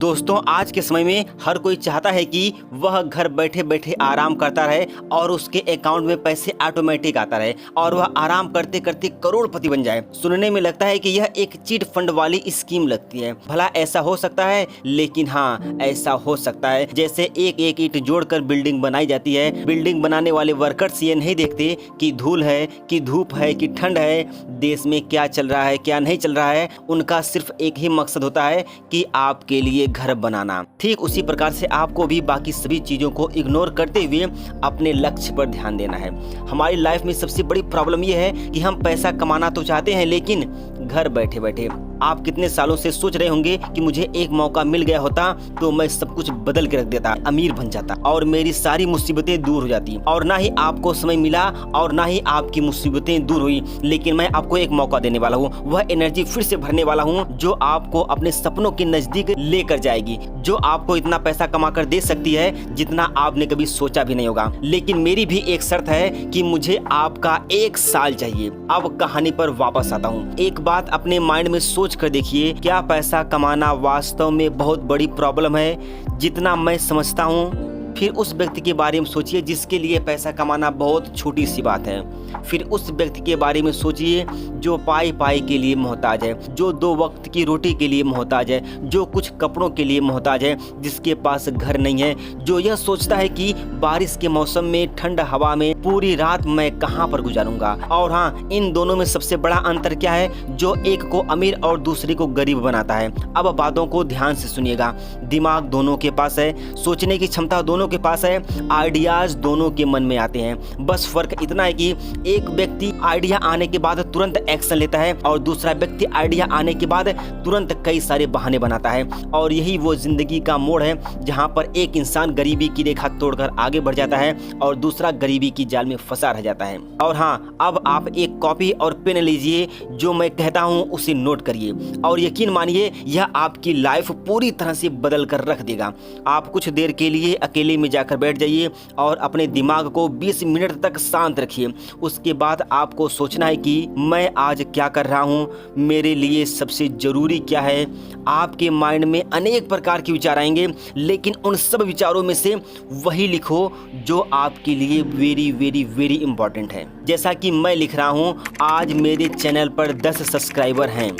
दोस्तों, आज के समय में हर कोई चाहता है कि वह घर बैठे बैठे आराम करता रहे और उसके अकाउंट में पैसे ऑटोमेटिक आता रहे और वह आराम करते करते करोड़पति बन जाए। सुनने में लगता है कि यह एक चिट फंड वाली स्कीम लगती है। भला ऐसा हो सकता है? लेकिन हाँ, ऐसा हो सकता है। जैसे एक एक ईंट जोड़कर बिल्डिंग बनाई जाती है। बिल्डिंग बनाने वाले वर्कर्स ये नहीं देखते कि धूल है, कि धूप है, कि ठंड है, देश में क्या चल रहा है, क्या नहीं चल रहा है। उनका सिर्फ एक ही मकसद होता है कि आपके लिए घर बनाना। ठीक उसी प्रकार से आपको भी बाकी सभी चीजों को इग्नोर करते हुए अपने लक्ष्य पर ध्यान देना है। हमारी लाइफ में सबसे बड़ी प्रॉब्लम यह है कि हम पैसा कमाना तो चाहते हैं, लेकिन घर बैठे बैठे। आप कितने सालों से सोच रहे होंगे कि मुझे एक मौका मिल गया होता तो मैं सब कुछ बदल के रख देता, अमीर बन जाता और मेरी सारी मुसीबतें दूर हो जाती। और ना ही आपको समय मिला और ना ही आपकी मुसीबतें दूर हुई, लेकिन मैं आपको एक मौका देने वाला हूँ। वह एनर्जी फिर से भरने वाला हूँ जो आपको अपने सपनों के नजदीक लेकर जाएगी, जो आपको इतना पैसा कमा कर दे सकती है जितना आपने कभी सोचा भी नहीं होगा। लेकिन मेरी भी एक शर्त है कि मुझे आपका 1 साल चाहिए। अब कहानी पर वापस आता हूँ। एक बात अपने माइंड में सोच कर देखिए, क्या पैसा कमाना वास्तव में बहुत बड़ी प्रॉब्लम है जितना मैं समझता हूँ? फिर उस व्यक्ति के बारे में सोचिए जिसके लिए पैसा कमाना बहुत छोटी सी बात है। फिर उस व्यक्ति के बारे में सोचिए जो पाई पाई के लिए मोहताज है, जो 2 वक्त की रोटी के लिए मोहताज है, जो कुछ कपड़ों के लिए मोहताज है, जिसके पास घर नहीं है, जो यह सोचता है कि बारिश के मौसम में ठंड हवा में पूरी रात मैं कहाँ पर गुजारूंगा। और हाँ, इन दोनों में सबसे बड़ा अंतर क्या है? जो एक को अमीर और दूसरे को गरीब बनाता है। अब बातों को ध्यान से सुनिएगा। दिमाग दोनों के पास है, सोचने की क्षमता दोनों के पास है, आइडियाज दोनों के मन में आते हैं। बस फर्क इतना है कि एक व्यक्ति आइडिया आने के बाद तुरंत एक्शन लेता है और दूसरा व्यक्ति आइडिया आने के बाद तुरंत कई सारे बहाने बनाता है। और यही वो जिंदगी का मोड़ है जहां पर एक इंसान गरीबी की रेखा तोड़कर आगे बढ़ जाता है और दूसरा गरीबी की जाल में फंसा रह जाता है। और हाँ, अब आप एक कॉपी और पेन लीजिए, जो मैं कहता हूं उसे नोट करिए और यकीन मानिए यह आपकी लाइफ पूरी तरह से बदल कर रख देगा। आप कुछ देर के लिए अकेले में जाकर बैठ जाइए और अपने दिमाग को 20 मिनट तक शांत रखिए। उसके बाद आपको सोचना है कि मैं आज क्या कर रहा हूं, मेरे लिए सबसे जरूरी क्या है। आपके माइंड में अनेक प्रकार के विचार आएंगे, लेकिन उन सब विचारों में से वही लिखो जो आपके लिए वेरी वेरी वेरी इंपॉर्टेंट है। जैसा कि मैं लिख रहा हूं, आज मेरे चैनल पर 10 सब्सक्राइबर हैं।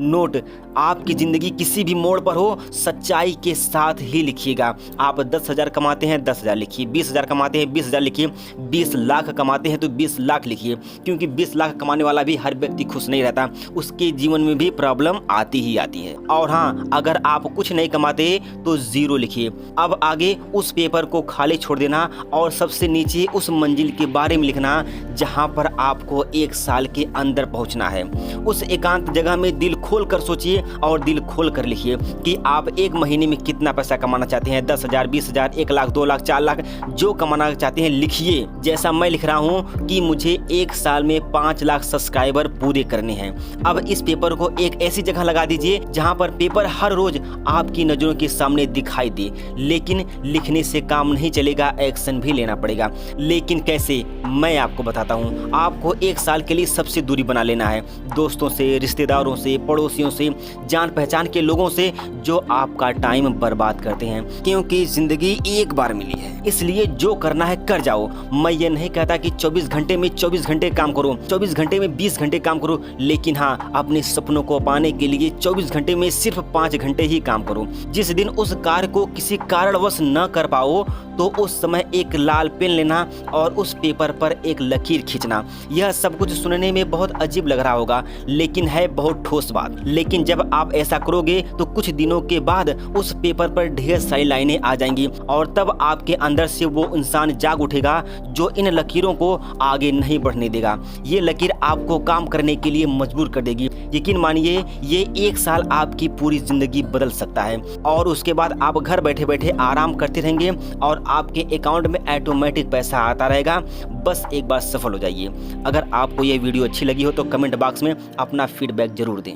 नोट, आपकी जिंदगी किसी भी मोड़ पर हो, सच्चाई के साथ ही लिखिएगा। आप 10,000 कमाते हैं 10,000 लिखिए, 20,000 कमाते हैं 20,000 लिखिए, 20 लाख कमाते हैं तो 20 लाख लिखिए। क्योंकि 20 लाख कमाने वाला भी हर व्यक्ति खुश नहीं रहता, उसके जीवन में भी प्रॉब्लम आती ही आती है। और हाँ, अगर आप कुछ नहीं कमाते तो 0 लिखिए। अब आगे उस पेपर को खाली छोड़ देना और सबसे नीचे उस मंजिल के बारे में लिखना जहाँ पर आपको 1 साल के अंदर पहुँचना है। उस एकांत जगह में दिल खोल कर सोचिए और दिल खोल कर लिखिए कि आप 1 महीने में कितना पैसा कमाना चाहते हैं। 10,000, 20,000, 1 लाख, 2 लाख, 4 लाख, जो कमाना चाहते हैं लिखिए। जैसा मैं लिख रहा हूं कि मुझे 1 साल में 5 लाख सब्सक्राइबर पूरे करने हैं। अब इस पेपर को एक ऐसी जगह लगा दीजिए जहां पर पेपर हर रोज आपकी नजरों के सामने दिखाई दे। लेकिन लिखने से काम नहीं चलेगा, एक्शन भी लेना पड़ेगा। लेकिन कैसे, मैं आपको बताता हूं। आपको 1 साल के लिए सबसे दूरी बना लेना है, दोस्तों से, रिश्तेदारों से, पड़ोसियों से, जान पहचान के लोगों से जो आपका टाइम बर्बाद करते हैं। क्योंकि जिंदगी एक बार मिली है, इसलिए जो करना है कर जाओ। मैं ये नहीं कहता कि 24 घंटे में 24 घंटे काम करो, 24 घंटे में 20 घंटे काम करो, लेकिन हाँ, अपने सपनों को पाने के लिए 24 घंटे में सिर्फ 5 घंटे ही काम करो। जिस दिन उस कार्य को किसी कारणवश न कर पाओ तो उस समय एक लाल पेन लेना और उस पेपर पर एक लकीर खींचना। यह सब कुछ सुनने में बहुत अजीब लग रहा होगा, लेकिन है बहुत ठोस बात। लेकिन जब आप ऐसा करोगे तो कुछ दिनों के बाद उस पेपर पर ढेर सारी लाइनें आ जाएंगी और तब आपके अंदर से वो इंसान जाग उठेगा जो इन लकीरों को आगे नहीं बढ़ने देगा। ये लकीर आपको काम करने के लिए मजबूर कर देगी। यकीन मानिए, ये 1 साल आपकी पूरी जिंदगी बदल सकता है और उसके बाद आप घर बैठे बैठे आराम करते रहेंगे और आपके अकाउंट में ऑटोमेटिक पैसा आता रहेगा। बस एक बार सफल हो जाइए। अगर आपको ये वीडियो अच्छी लगी हो तो कमेंट बॉक्स में अपना फीडबैक जरूर दें।